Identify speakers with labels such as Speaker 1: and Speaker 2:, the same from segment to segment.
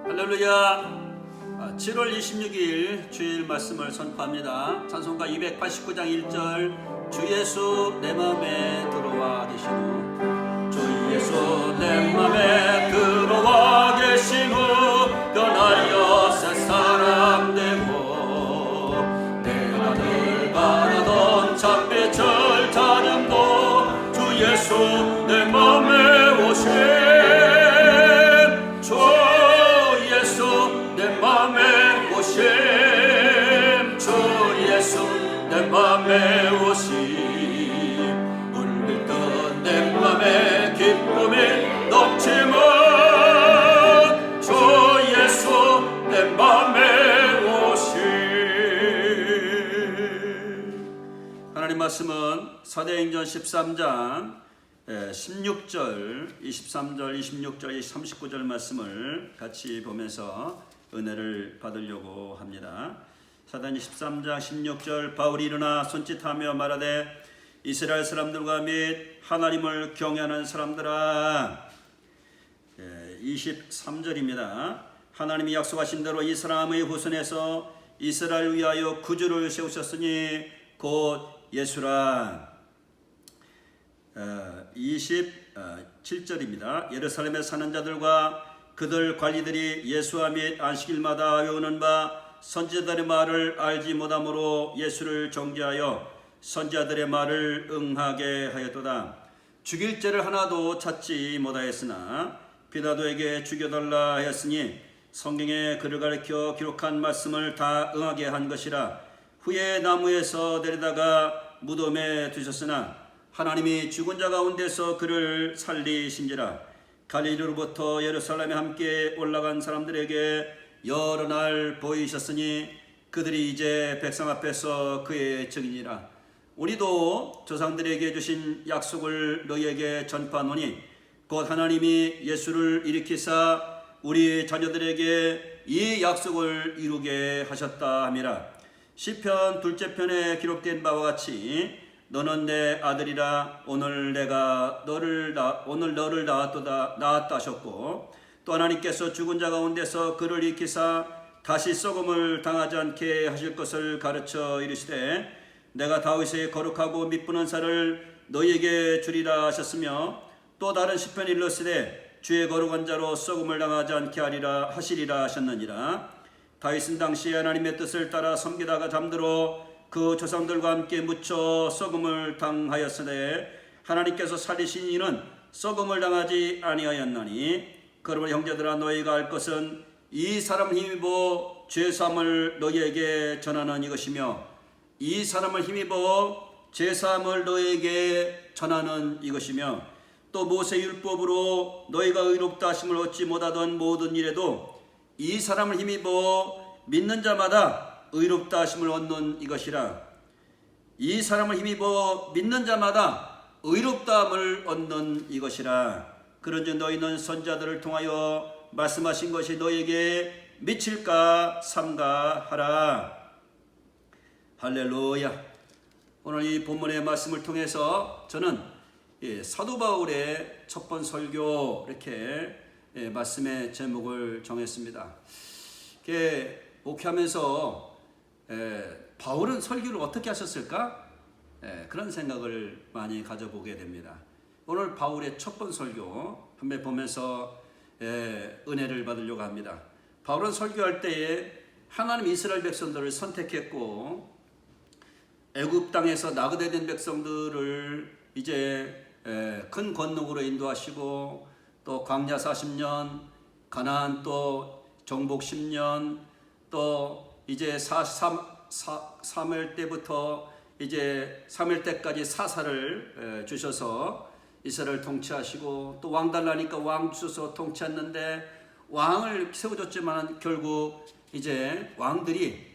Speaker 1: 할렐루야. 7월 26일 주일 말씀을 선포합니다. 찬송가 289장 1절 주 예수 내 맘에 들어와 계시누 주 예수 내 맘에 들어와 계시누 변하여 새 사람 되고 내가 늘 바라던 참빛을 찬양도 주 예수 내 맘에 오신 내 맘에 오시 울던 내 맘에 기쁨이 넘치면 주 예수 내 맘에 오시. 하나님 말씀은 사도행전 13장 16절 23절 26절 39절 말씀을 같이 보면서 은혜를 받으려고 합니다. 사도행전 13장 16절 바울이 일어나 손짓하며 말하되 이스라엘 사람들과 및 하나님을 경외하는 사람들아. 23절입니다. 하나님이 약속하신 대로 이 사람의 후손에서 이스라엘 위하여 구주를 세우셨으니 곧 예수라. 27절입니다. 예루살렘에 사는 자들과 그들 관리들이 예수와 및 안식일마다 외우는 바 선지자들의 말을 알지 못함으로 예수를 정죄하여 선지자들의 말을 응하게 하였도다. 죽일 죄를 하나도 찾지 못하였으나 빌라도에게 죽여달라 하였으니 성경에 그를 가리켜 기록한 말씀을 다 응하게 한 것이라. 후에 나무에서 내리다가 무덤에 두셨으나 하나님이 죽은 자 가운데서 그를 살리신지라. 갈릴리로부터 예루살렘에 함께 올라간 사람들에게 여러 날 보이셨으니 그들이 이제 백성 앞에서 그의 증인이라. 우리도 조상들에게 주신 약속을 너희에게 전파하노니 곧 하나님이 예수를 일으키사 우리 자녀들에게 이 약속을 이루게 하셨다 함이라. 시편 둘째 편에 기록된 바와 같이 너는 내 아들이라 오늘 내가 너를 낳았다 하셨고 또 하나님께서 죽은 자 가운데서 그를 일으키사 다시 썩음을 당하지 않게 하실 것을 가르쳐 이르시되 내가 다윗의 거룩하고 미쁘는 살을 너희에게 주리라 하셨으며 또 다른 시편이 일렀으되 주의 거룩한 자로 썩음을 당하지 않게 하시리라 하셨느니라. 다윗은 당시에 하나님의 뜻을 따라 섬기다가 잠들어 그 조상들과 함께 묻혀 썩음을 당하였으되 하나님께서 살리신 이는 썩음을 당하지 아니하였나니 그러므로 형제들아 너희가 알 것은 이 사람을 힘입어 죄사함을 너희에게 전하는 이것이며 이 사람을 힘입어 죄사함을 너희에게 전하는 이것이며 또 모세 율법으로 너희가 의롭다 하심을 얻지 못하던 모든 일에도 이 사람을 힘입어 믿는 자마다 의롭다 하심을 얻는 이것이라. 이 사람을 힘입어 믿는 자마다 의롭다함을 얻는 이것이라. 그런즉 너희는 선지자들을 통하여 말씀하신 것이 너희에게 미칠까 삼가하라. 할렐루야. 오늘 이 본문의 말씀을 통해서 저는 사도 바울의 첫 번 설교 이렇게 말씀의 제목을 정했습니다. 목회하면서 바울은 설교를 어떻게 하셨을까? 그런 생각을 많이 가져보게 됩니다. 오늘 바울의 첫 번 설교 한번 보면서 은혜를 받으려고 합니다. 바울은 설교할 때에 하나님 이스라엘 백성들을 선택했고 애굽 땅에서 나그네된 백성들을 이제 큰 권능으로 인도하시고 또 광야 40년, 가나안 또 정복 10년, 또 이제 사무엘 때부터 이제 사무엘 때까지 사사를 주셔서 이스라엘을 통치하시고 또 왕 달라니까 왕 주셔서 통치했는데 왕을 세워줬지만 결국 이제 왕들이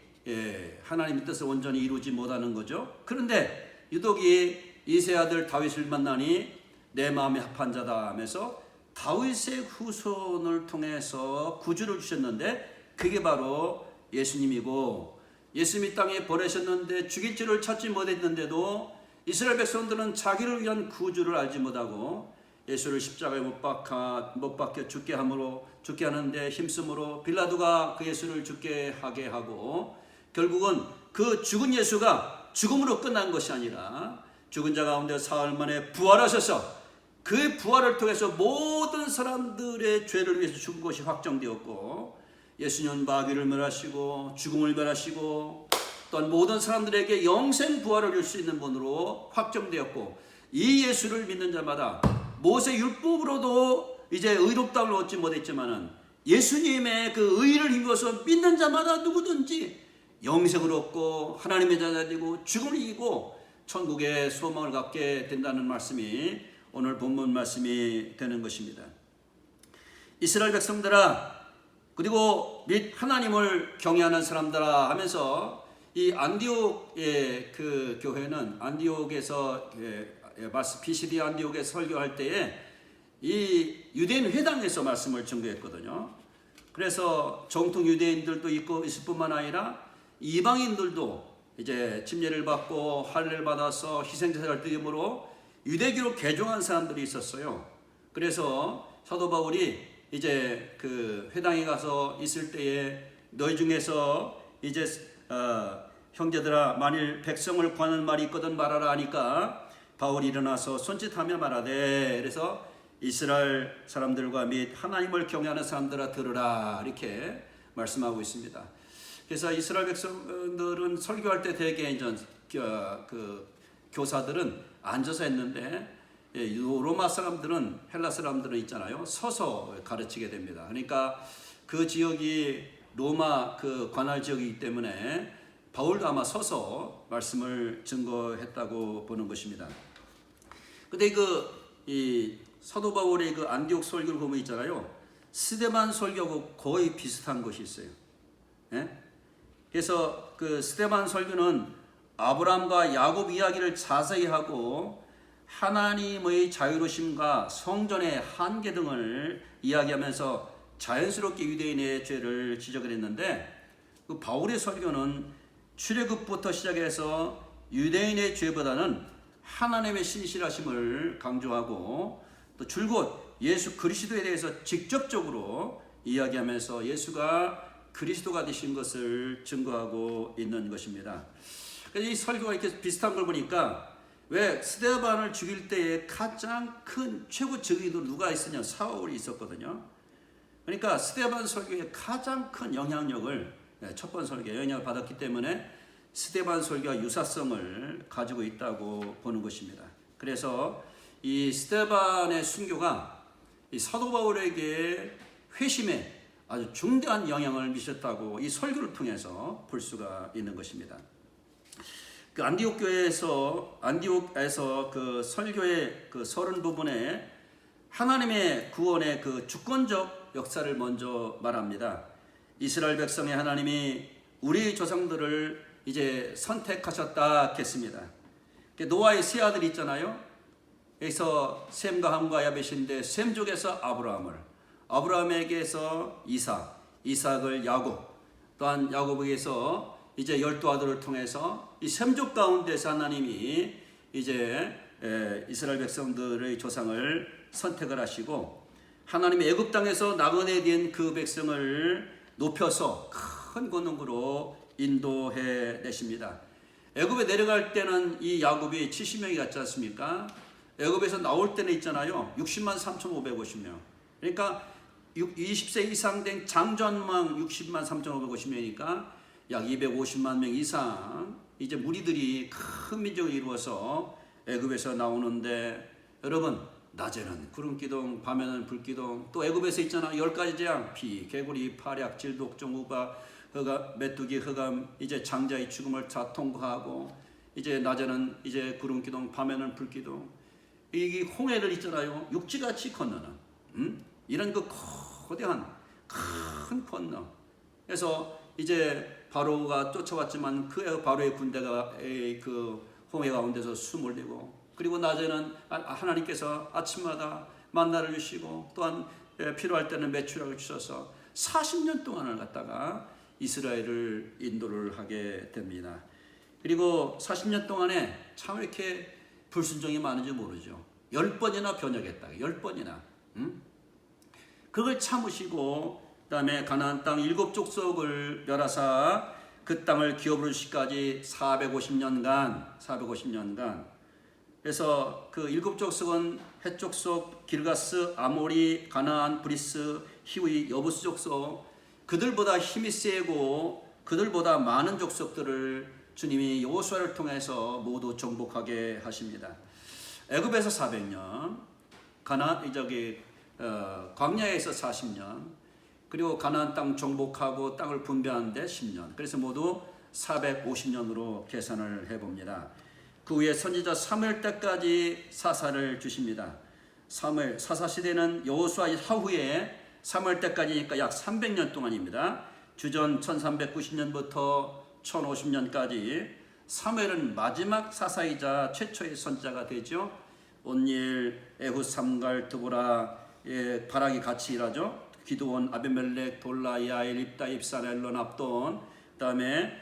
Speaker 1: 하나님의 뜻을 온전히 이루지 못하는 거죠. 그런데 유독이 이세 아들 다윗을 만나니 내 마음에 합한 자다 하면서 다윗의 후손을 통해서 구주를 주셨는데 그게 바로 예수님이고 예수님이 땅에 보내셨는데 죽일 죄를 찾지 못했는데도 이스라엘 백성들은 자기를 위한 구주를 알지 못하고 예수를 십자가에 못 박혀 죽게 하는데 힘쓰므로 빌라도가 그 예수를 죽게 하게 하고, 결국은 그 죽은 예수가 죽음으로 끝난 것이 아니라 죽은 자 가운데 사흘 만에 부활하셔서 그 부활을 통해서 모든 사람들의 죄를 위해서 죽은 것이 확정되었고, 예수님은 마귀를 멸하시고 죽음을 멸하시고 또한 모든 사람들에게 영생 부활을 줄 수 있는 분으로 확정되었고, 이 예수를 믿는 자마다 모세 율법으로도 이제 의롭다함을 얻지 못했지만은 예수님의 그 의를 힘입어서 믿는 자마다 누구든지 영생을 얻고 하나님의 자녀가 되고 죽음을 이기고 천국의 소망을 갖게 된다는 말씀이 오늘 본문 말씀이 되는 것입니다. 이스라엘 백성들아, 그리고 및 하나님을 경외하는 사람들아 하면서 이 안디옥의 그 교회는 안디옥에서 BCD 안디옥에 설교할 때에 이 유대인 회당에서 말씀을 전개했거든요. 그래서 정통 유대인들도 있을 뿐만 아니라 이방인들도 이제 침례를 받고 할례를 받아서 희생제사를 드림으로 유대교로 개종한 사람들이 있었어요. 그래서 사도 바울이 이제 그 회당에 가서 있을 때에 너희 중에서 이제 형제들아, 만일 백성을 구하는 말이 있거든 말하라 하니까 바울이 일어나서 손짓하며 말하되, 그래서 이스라엘 사람들과 및 하나님을 경외하는 사람들아 들으라, 이렇게 말씀하고 있습니다. 그래서 이스라엘 백성들은 설교할 때 대개 이제 그 교사들은 앉아서 했는데, 로마 사람들은, 헬라 사람들은 있잖아요, 서서 가르치게 됩니다. 그러니까 그 지역이 로마 그 관할 지역이기 때문에 바울도 아마 서서 말씀을 증거했다고 보는 것입니다. 근데 이 사도 바울의 그 안디옥 설교를 보면 있잖아요, 스데반 설교하고 거의 비슷한 것이 있어요. 예? 그래서 그 스데반 설교는 아브라함과 야곱 이야기를 자세히 하고 하나님의 자유로심과 성전의 한계 등을 이야기하면서 자연스럽게 유대인의 죄를 지적을 했는데, 그 바울의 설교는 출애굽부터 시작해서 유대인의 죄보다는 하나님의 신실하심을 강조하고 또 줄곧 예수 그리스도에 대해서 직접적으로 이야기하면서 예수가 그리스도가 되신 것을 증거하고 있는 것입니다. 그래서 이 설교가 이렇게 비슷한 걸 보니까, 왜 스데반을 죽일 때에 가장 큰 최고 증인으로 누가 있었냐? 사울이 있었거든요. 그러니까 스데반 설교에 가장 큰 영향력을, 첫 번 설교에 영향을 받았기 때문에 스데반 설교와 유사성을 가지고 있다고 보는 것입니다. 그래서 이 스데반의 순교가 이 사도 바울에게 회심에 아주 중대한 영향을 미쳤다고 이 설교를 통해서 볼 수가 있는 것입니다. 그 안디옥에서 그 설교의 그 서론 부분에 하나님의 구원의 그 주권적 역사를 먼저 말합니다. 이스라엘 백성의 하나님이 우리 조상들을 이제 선택하셨다 했습니다. 노아의 세 아들이 있잖아요. 여기서 셈과 함과 야벳인데, 셈 쪽에서 아브라함에게서 이삭을 야곱, 또한 야곱에게서 이제 12아들을 통해서 이 셈족 가운데서 하나님이 이제 이스라엘 백성들의 조상을 선택을 하시고, 하나님의 애굽 땅에서 나그네 된 그 백성을 높여서 큰 권능으로 인도해 내십니다. 애굽에 내려갈 때는 이 야곱이 70명이 갔지 않습니까? 애굽에서 나올 때는 있잖아요, 60만 3,550명. 그러니까 20세 이상 된 장전망 60만 3,550명이니까 약 250만 명 이상 이제 무리들이 큰 민족을 이루어서 애굽에서 나오는데, 여러분, 낮에는 구름기둥, 밤에는 불기둥, 또 애굽에서 있잖아 10가지 재앙, 비, 개구리, 파략, 질독종, 우박, 메뚜기, 흑암, 이제 장자의 죽음을 다 통과하고, 이제 낮에는 이제 구름기둥, 밤에는 불기둥, 이 홍해를 있잖아요, 육지같이 건너는 이런 그 거대한 큰 건너. 그래서 이제 바로가 쫓아왔지만 그 바로의 군대가 그 홍해 가운데서 숨을 내고, 그리고 낮에는 하나님께서 아침마다 만나를 주시고 또한 필요할 때는 메추라기를 주셔서 40년 동안을 갖다가 이스라엘을 인도를 하게 됩니다. 그리고 40년 동안에 참 이렇게 불순종이 많은지 모르죠. 10번이나 변역했다. 10번이나. 그걸 참으시고 그다음에 가나안 땅 7족속을 멸하사 그 땅을 기업으로 주시기까지 450년간 그래서 그 7족속은 헷 족속, 기르가스, 아모리, 가나안, 브리스, 히위, 여부스 족속, 그들보다 힘이 세고 그들보다 많은 족속들을 주님이 여호수아를 통해서 모두 정복하게 하십니다. 애굽에서 400년, 광야에서 40년, 그리고 가나안 땅 정복하고 땅을 분배하는데 10년. 그래서 모두 450년으로 계산을 해봅니다. 그 후에 선지자 사무엘 때까지 사사를 주십니다. 사사 시대는 여호수아 이후에 사무엘 때까지니까 약 300년 동안입니다. 주전 1390년부터 1050년까지 사무엘은 마지막 사사이자 최초의 선지자가 되죠. 온니엘, 에훗, 삼갈, 드보라, 바락이 같이 일하죠. 기드온, 아비멜렉, 돌라, 야엘, 입다, 입산, 엘론, 압돈, 그 다음에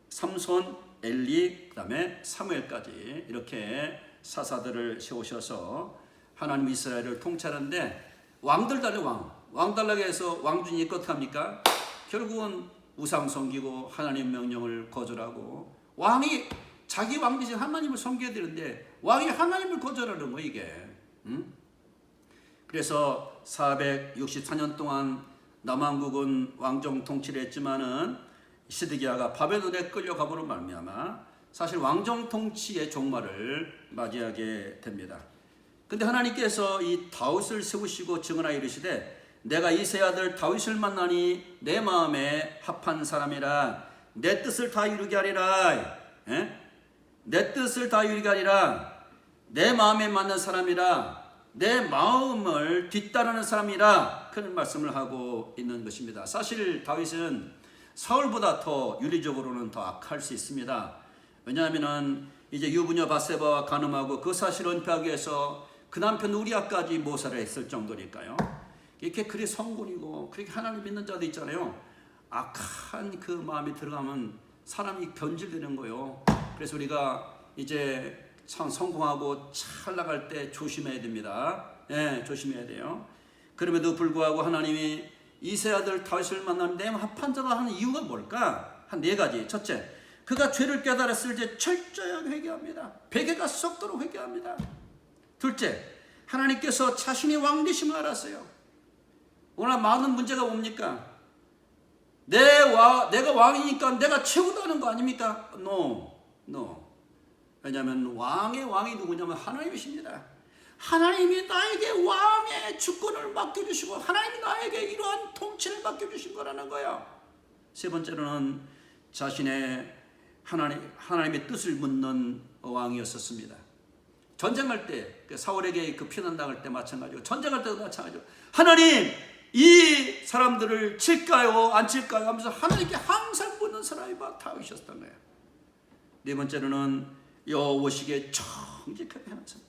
Speaker 1: 삼손, 엘리, 그 다음에 사무엘까지 이렇게 사사들을 세우셔서 하나님 이스라엘을 통치하는데 왕들 달래 왕 달라고 해서 왕중이 어떻게 합니까? 결국은 우상 섬기고 하나님 명령을 거절하고 왕이 자기 왕 대신 하나님을 섬겨야 되는데 왕이 하나님을 거절하는 거 이게. 그래서 464년 동안 남왕국은 왕정 통치를 했지만은 시드기야가 바벨론에 끌려가므로 말미암아 사실 왕정 통치의 종말을 맞이하게 됩니다. 근데 하나님께서 이 다윗을 세우시고 증언하여 이르시되 내가 이새의 아들 다윗을 만나니 내 마음에 합한 사람이라 내 뜻을 다 이루게 하리라. 내 뜻을 다 이루게 하리라. 내 마음에 맞는 사람이라 내 마음을 뒤따르는 사람이라 그런 말씀을 하고 있는 것입니다. 사실 다윗은 사울보다 더 윤리적으로는 더 악할 수 있습니다. 왜냐하면 이제 유부녀 바세바와 간음하고 그 사실을 은폐하기 위해서 그 남편 우리아까지 모살을 했을 정도니까요. 이렇게 그리 성군이고 그렇게 하나님 믿는 자도 있잖아요. 악한 그 마음이 들어가면 사람이 변질되는 거예요. 그래서 우리가 이제 참 성공하고 잘 나갈 때 조심해야 됩니다. 조심해야 돼요. 그럼에도 불구하고 하나님이 이새의 아들 다윗을 만나는 내 합한 자라 하는 이유가 뭘까? 한 4가지. 첫째, 그가 죄를 깨달았을 때 철저하게 회개합니다. 베개가 썩도록 회개합니다. 둘째, 하나님께서 자신이 왕 되심을 알았어요. 오늘 많은 문제가 뭡니까? 내가 왕이니까 내가 최고다는 거 아닙니까? No. 왜냐하면 왕의 왕이 누구냐면 하나님이십니다. 하나님이 나에게 왕의 주권을 맡겨주시고 하나님이 나에게 이러한 통치를 맡겨주신 거라는 거예요. 세 번째로는 자신의 하나님의 뜻을 묻는 왕이었었습니다. 전쟁할 때 사울에게 그 피난 당할 때 마찬가지고 전쟁할 때도 마찬가지고 하나님 이 사람들을 칠까요 안 칠까요 하면서 하나님께 항상 묻는 사람이 다윗이었던 거예요. 네 번째로는 여호와시기에 정직하게 하는 사람.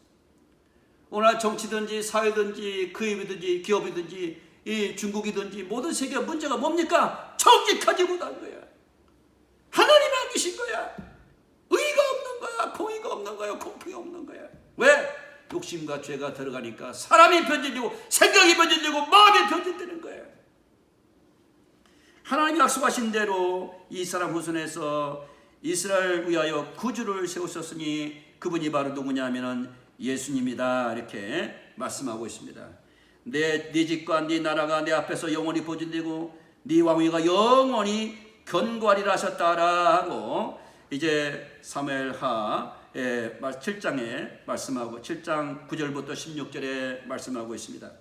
Speaker 1: 오늘 정치든지 사회든지 그입이든지 기업이든지 이 중국이든지 모든 세계 문제가 뭡니까? 정직하지 못한 거야. 하나님이 안 계신 거야. 의가 없는 거야. 공의가 없는 거야. 공평이 없는 거야. 왜? 욕심과 죄가 들어가니까 사람이 변질되고 생각이 변질되고 마음이 변질되는 거예요. 하나님이 약속하신 대로 이 사람 후손에서 이스라엘 위하여 구주를 세우셨으니 그분이 바로 누구냐 하면은 예수님이다 이렇게 말씀하고 있습니다. 네 집과 네 나라가 내 앞에서 영원히 보존되고 네 왕위가 영원히 견고하리라 하셨다라 하고 이제 사무엘하 7장에 말씀하고 7장 9절부터 16절에 말씀하고 있습니다.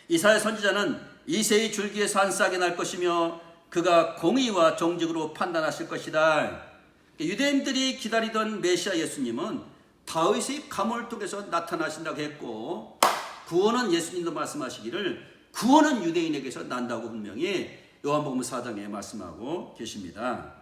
Speaker 1: 이사야 선지자는 이새의 줄기에서 한 싹이 날 것이며 그가 공의와 정직으로 판단하실 것이다. 유대인들이 기다리던 메시아 예수님은 다윗의 가문을 통해서 나타나신다고 했고 구원은 예수님도 말씀하시기를 구원은 유대인에게서 난다고 분명히 요한복음 4장에 말씀하고 계십니다.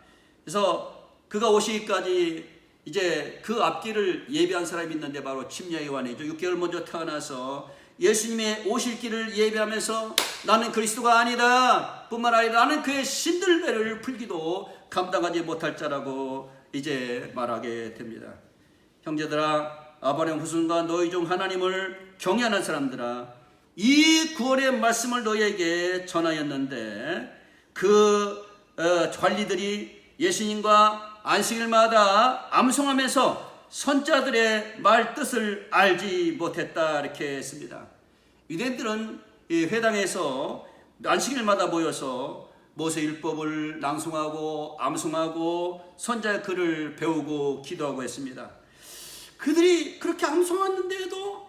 Speaker 1: 그래서 그가 오시기까지 이제 그 앞길을 예비한 사람이 있는데 바로 침례 요한이죠. 6개월 먼저 태어나서 예수님의 오실 길을 예배하면서 나는 그리스도가 아니다 뿐만 아니라 나는 그의 신들배를 풀기도 감당하지 못할 자라고 이제 말하게 됩니다. 형제들아, 아브라함 후손과 너희 중 하나님을 경외하는 사람들아, 이 구원의 말씀을 너희에게 전하였는데 그 관리들이 예수님과 안식일마다 암송하면서 선자들의 말 뜻을 알지 못했다, 이렇게 했습니다. 유대인들은 이 회당에서 안식일마다 모여서 모세율법을 낭송하고 암송하고 선자의 글을 배우고 기도하고 했습니다. 그들이 그렇게 암송했는데도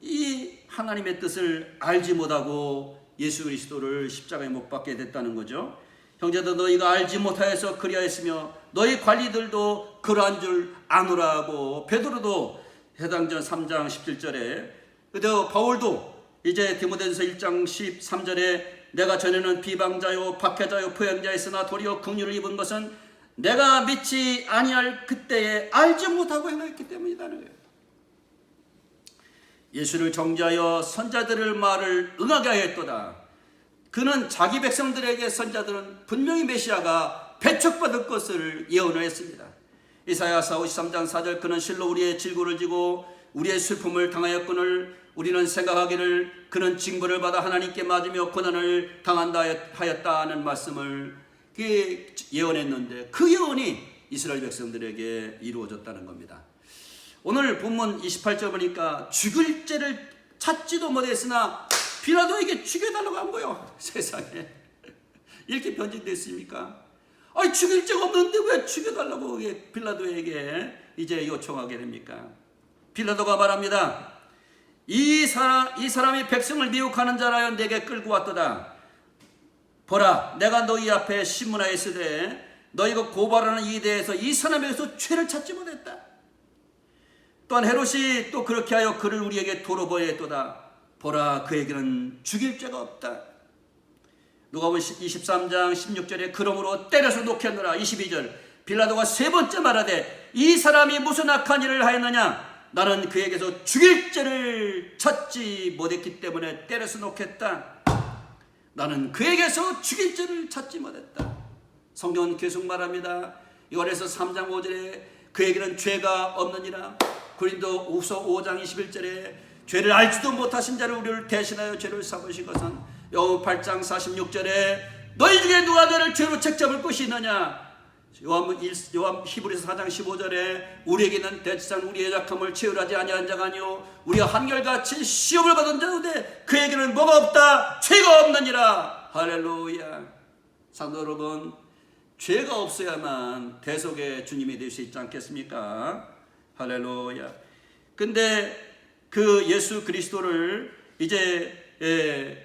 Speaker 1: 이 하나님의 뜻을 알지 못하고 예수 그리스도를 십자가에 못 박게 됐다는 거죠. 형제들, 너희가 알지 못하여서 그리하였으며 너희 관리들도 그러한 줄 아노라고 베드로도 해당전 3장 17절에, 그리고 바울도 이제 디모데전서 1장 13절에 내가 전에는 비방자요 박해자요 포행자였으나 도리어 긍휼을 입은 것은 내가 믿지 아니할 그때에 알지 못하고 행하였기 때문이라는 거예요. 예수를 정죄하여 선자들의 말을 응하게 하였도다. 그는 자기 백성들에게 선자들은 분명히 메시아가 배척받을 것을 예언을 했습니다. 이사야서 53장 4절, 그는 실로 우리의 질고를 지고 우리의 슬픔을 당하였거늘 우리는 생각하기를 그는 징벌을 받아 하나님께 맞으며 고난을 당한다 하였다는 말씀을 예언했는데 그 예언이 이스라엘 백성들에게 이루어졌다는 겁니다. 오늘 본문 28절 보니까 죽을 죄를 찾지도 못했으나 빌라도에게 죽여달라고 한 거예요. 세상에 이렇게 변질됐습니까? 아니, 죽일 죄가 없는데 왜 죽여달라고 빌라도에게 이제 요청하게 됩니까? 빌라도가 말합니다. 이 사람이 백성을 미혹하는 자라여 내게 끌고 왔도다. 보라, 내가 너희 앞에 신문하였으되 너희가 고발하는 이 대에서 이 사람에게서 죄를 찾지 못했다. 또한 헤롯이 또 그렇게 하여 그를 우리에게 도로 보였도다. 보라, 그에게는 죽일 죄가 없다. 누가복음 23장 16절에 그러므로 때려서 놓겠노라. 22절, 빌라도가 세 번째 말하되 이 사람이 무슨 악한 일을 하였느냐? 나는 그에게서 죽일 죄를 찾지 못했기 때문에 때려서 놓겠다. 나는 그에게서 죽일 죄를 찾지 못했다. 성경은 계속 말합니다. 요한에서 3장 5절에 그에게는 죄가 없느니라. 고린도후서 5장 21절에 죄를 알지도 못하신 자를 우리를 대신하여 죄를 삼으신 것은, 요한 8장 46절에 너희 중에 누가 너를 죄로 책잡을 것이 있느냐. 요한 히브리서 4장 15절에 우리에게는 대지상 우리의 약함을 체휼하지 아니한 자가 아니요 우리가 한결같이 시험을 받은 자인데 그에게는 뭐가 없다? 죄가 없느니라. 할렐루야. 사도 여러분, 죄가 없어야만 대속의 주님이 될 수 있지 않겠습니까? 할렐루야. 근데 그 예수 그리스도를 이제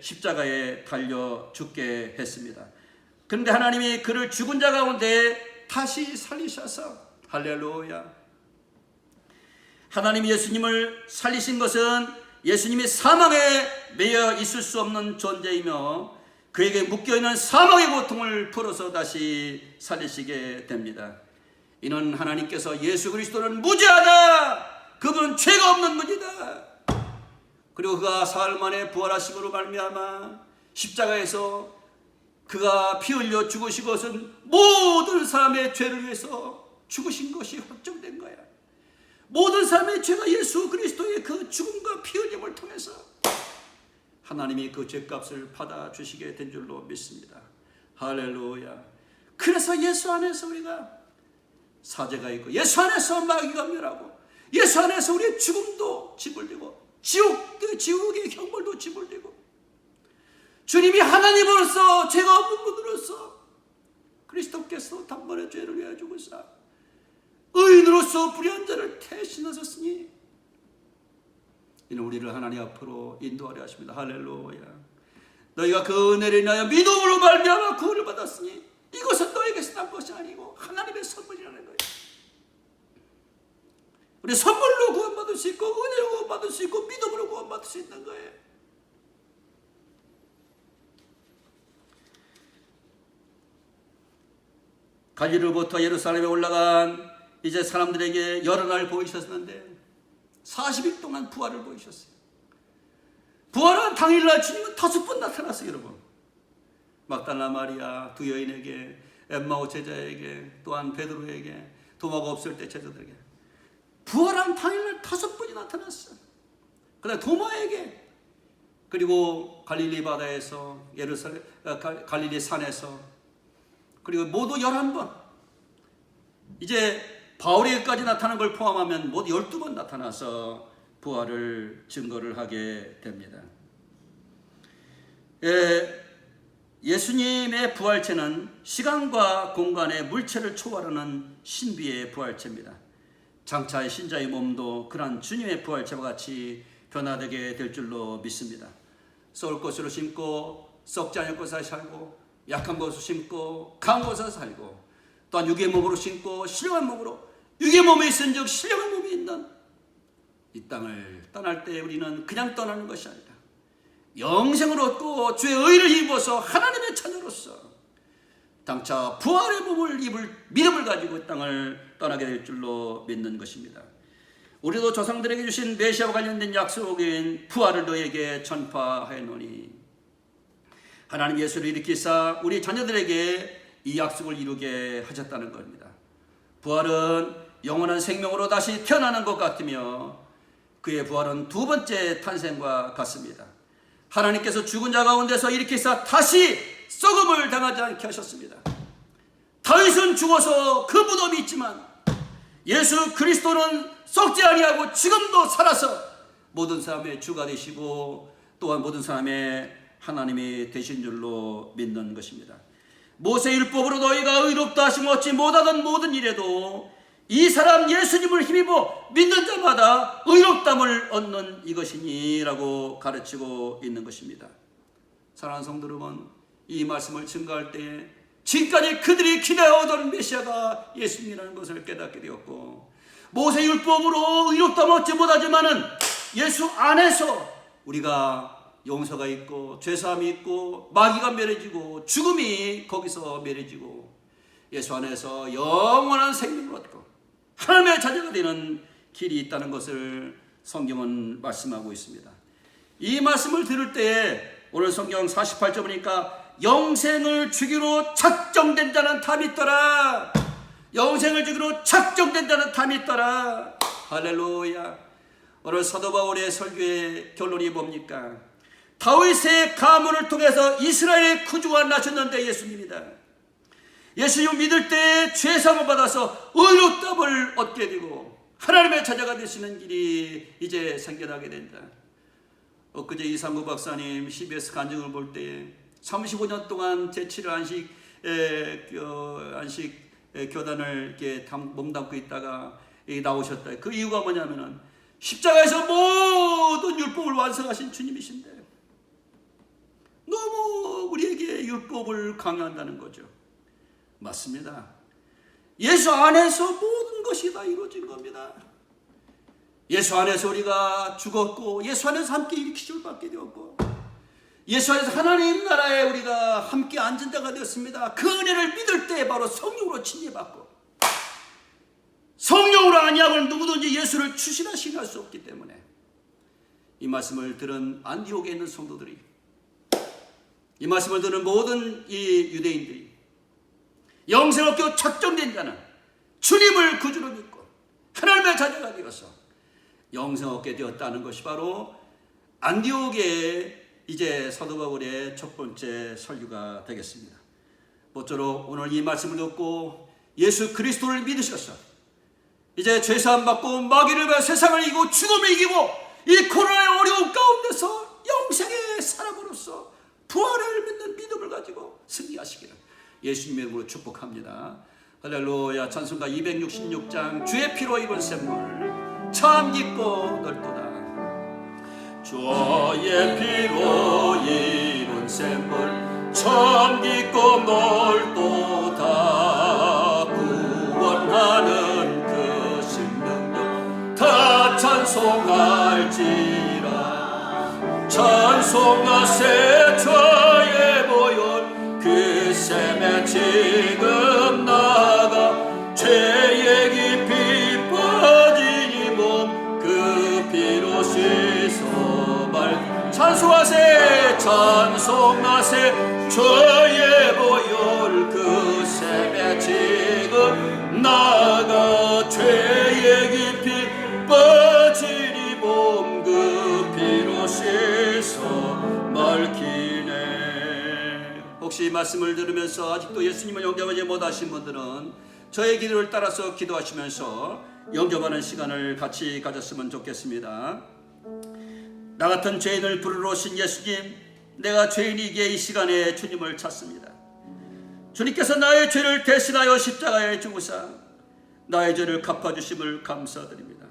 Speaker 1: 십자가에 달려 죽게 했습니다. 그런데 하나님이 그를 죽은 자 가운데 다시 살리셔서, 할렐루야. 하나님이 예수님을 살리신 것은 예수님이 사망에 매여 있을 수 없는 존재이며 그에게 묶여있는 사망의 고통을 풀어서 다시 살리시게 됩니다. 이는 하나님께서 예수 그리스도는 무죄하다, 그분은 죄가 없는 분이다, 그리고 그가 사흘 만에 부활하심으로 말미암아 십자가에서 그가 피 흘려 죽으신 것은 모든 사람의 죄를 위해서 죽으신 것이 확정된 거야. 모든 사람의 죄가 예수 그리스도의 그 죽음과 피 흘림을 통해서 하나님이 그 죄값을 받아주시게 된 줄로 믿습니다. 할렐루야. 그래서 예수 안에서 우리가 사죄가 있고, 예수 안에서 마귀가 멸하고, 예수 안에서 우리의 죽음도 지불되고, 지옥의 형벌도 지불되고, 주님이 하나님으로서 죄가 없는 분으로서 그리스도께서 단번에 죄를 위하여 죽으사 의인으로서 불의한 자를 대신하셨으니 이는 우리를 하나님 앞으로 인도하려 하십니다. 할렐루야. 너희가 그 은혜를 인하여 믿음으로 말미암아 구원을 받았으니 이것은 너에게서 난 것이 아니고 하나님의 선물이라는 거예요. 우리 선물로 구원받을 수 있고, 은혜로 구원받을 수 있고, 믿음으로 구원받을 수 있는 거예요. 갈릴리로부터 예루살렘에 올라간 이제 사람들에게 여러 날 보이셨는데 40일 동안 부활을 보이셨어요. 부활한 당일날 주님은 5번 나타났어요, 여러분. 막달라 마리아 두 여인에게, 엠마오 제자에게, 또한 베드로에게, 도마가 없을 때 제자들에게 부활한 당일날 5번이 나타났어. 그다음에 도마에게, 그리고 갈릴리 바다에서, 갈릴리 산에서, 그리고 모두 11번, 이제 바울에게까지 나타난 걸 포함하면 모두 12번 나타나서 부활을 증거를 하게 됩니다. 예수님의 부활체는 시간과 공간의 물체를 초월하는 신비의 부활체입니다. 장차 신자의 몸도 그러한 주님의 부활체와 같이 변화되게 될 줄로 믿습니다. 썩을 것으로 심고 썩지 않을 것을 살고, 약한 것으로 심고 강한 것으로 살고, 또한 육의 몸으로 심고 신령한 몸으로, 육의 몸에 있은즉 신령한 몸이 있는 이 땅을 떠날 때 우리는 그냥 떠나는 것이 아니라 영생을 얻고 주의 의를 입어서 하나님의 자녀로서 장차 부활의 몸을 입을 믿음을 가지고 이 땅을 떠나게 될 줄로 믿는 것입니다. 우리도 조상들에게 주신 메시아와 관련된 약속인 부활을 너에게 전파하였노니, 하나님 예수를 일으키사 우리 자녀들에게 이 약속을 이루게 하셨다는 겁니다. 부활은 영원한 생명으로 다시 태어나는 것 같으며, 그의 부활은 두 번째 탄생과 같습니다. 하나님께서 죽은 자 가운데서 일으키사 다시 썩음을 당하지 않게 하셨습니다. 다윗은 죽어서 그 무덤이 있지만 예수 그리스도는 썩지 아니하고 지금도 살아서 모든 사람의 주가 되시고 또한 모든 사람의 하나님이 되신 줄로 믿는 것입니다. 모세 율법으로 너희가 의롭다 하심 얻지 못하던 모든 일에도 이 사람 예수님을 힘입어 믿는 자마다 의롭담을 얻는 이것이니라고 가르치고 있는 것입니다. 사랑하는 성도 여러분, 이 말씀을 증거할 때 지금까지 그들이 기대하던 메시아가 예수님이라는 것을 깨닫게 되었고, 모세 율법으로 의롭담을 얻지 못하지만은 예수 안에서 우리가 용서가 있고 죄사함이 있고 마귀가 멸해지고 죽음이 거기서 멸해지고 예수 안에서 영원한 생명을 얻고 하나님의 자녀가 되는 길이 있다는 것을 성경은 말씀하고 있습니다. 이 말씀을 들을 때에 오늘 성경 48절 보니까 영생을 주기로 작정된 자는 다 믿더라. 영생을 주기로 작정된 자는 다 믿더라. 할렐루야. 오늘 사도 바울의 설교의 결론이 뭡니까? 다윗의 가문을 통해서 이스라엘의 구주가 나셨는데 예수님이다. 예수님 믿을 때 죄사함을 받아서 의롭다함을 얻게 되고 하나님의 자녀가 되시는 길이 이제 생겨나게 된다. 엊그제 이상구 박사님 CBS 간증을 볼 때 35년 동안 제7일 안식 교단을 이렇게 몸담고 있다가 나오셨다. 그 이유가 뭐냐면은 십자가에서 모든 율법을 완성하신 주님이신데 너무 우리에게 율법을 강요한다는 거죠. 맞습니다. 예수 안에서 모든 것이 다 이루어진 겁니다. 예수 안에서 우리가 죽었고 예수 안에서 함께 일으키심을 받게 되었고 예수 안에서 하나님 나라에 우리가 함께 앉은 자가 되었습니다. 그 은혜를 믿을 때 바로 성령으로 침례받고, 성령으로 아니하고는 누구든지 예수를 주시나 시인할 수 없기 때문에 이 말씀을 들은 안디옥에 있는 성도들이, 이 말씀을 들은 모든 이 유대인들이 영생 얻기로 작정된 자는 주님을 구주로 믿고 하나님의 자녀가 되어서 영생 얻게 되었다는 것이 바로 안디옥의 이제 사도 바울의 첫 번째 설교가 되겠습니다. 모쪼록 오늘 이 말씀을 듣고 예수 그리스도를 믿으셔서 이제 죄사함 받고 마귀를 배 세상을 이기고 죽음을 이기고 이 코로나의 어려움 가운데서 영생의 사람으로서 부활을 믿는 믿음을 가지고 승리하시기를 예수님의 이름으로 축복합니다. 할렐루야. 찬송가 266장 주의 피로 입은 샘물 참 깊고 넓도다. 주의 피로 입은 샘물 참 깊고 넓도다. 구원하는 그 신능력 다 찬송할지라. 찬송하세 저의 보혈 그 샘에 지금 나가 죄의 깊이 빠진 이 몸 그 피로 씻어 발. 찬송하세 찬송하세 저의 보혈 그 샘에 지금 나가 죄의 깊이 혹시 이 말씀을 들으면서 아직도 예수님을 영접하지 못하신 분들은 저의 기도를 따라서 기도하시면서 영접하는 시간을 같이 가졌으면 좋겠습니다. 나 같은 죄인을 부르러 오신 예수님, 내가 죄인이기에 이 시간에 주님을 찾습니다. 주님께서 나의 죄를 대신하여 십자가에 죽으사 나의 죄를 갚아주심을 감사드립니다.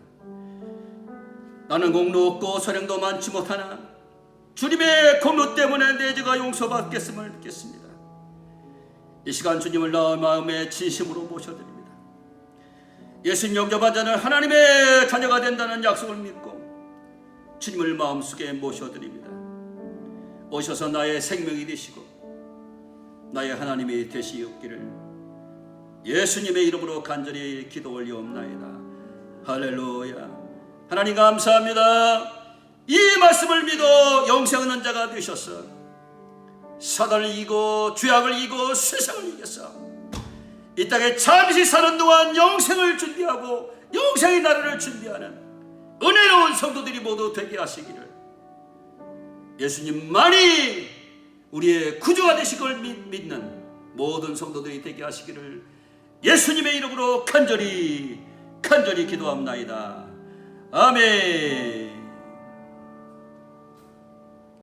Speaker 1: 나는 공로 없고 선행도 많지 못하나 주님의 공로 때문에 내 죄가 용서받겠음을 믿겠습니다. 이 시간 주님을 나의 마음에 진심으로 모셔드립니다. 예수님 영접한 자는 하나님의 자녀가 된다는 약속을 믿고 주님을 마음속에 모셔드립니다. 오셔서 나의 생명이 되시고 나의 하나님이 되시옵기를 예수님의 이름으로 간절히 기도 올리옵나이다. 할렐루야. 하나님 감사합니다. 이 말씀을 믿어 영생 얻는 자가 되셔서 사단을 이기고 죄악을 이기고 세상을 이겨서 이 땅에 잠시 사는 동안 영생을 준비하고 영생의 나라를 준비하는 은혜로운 성도들이 모두 되게 하시기를, 예수님만이 우리의 구주가 되실 걸 믿는 모든 성도들이 되게 하시기를 예수님의 이름으로 간절히 기도합나이다. 아멘.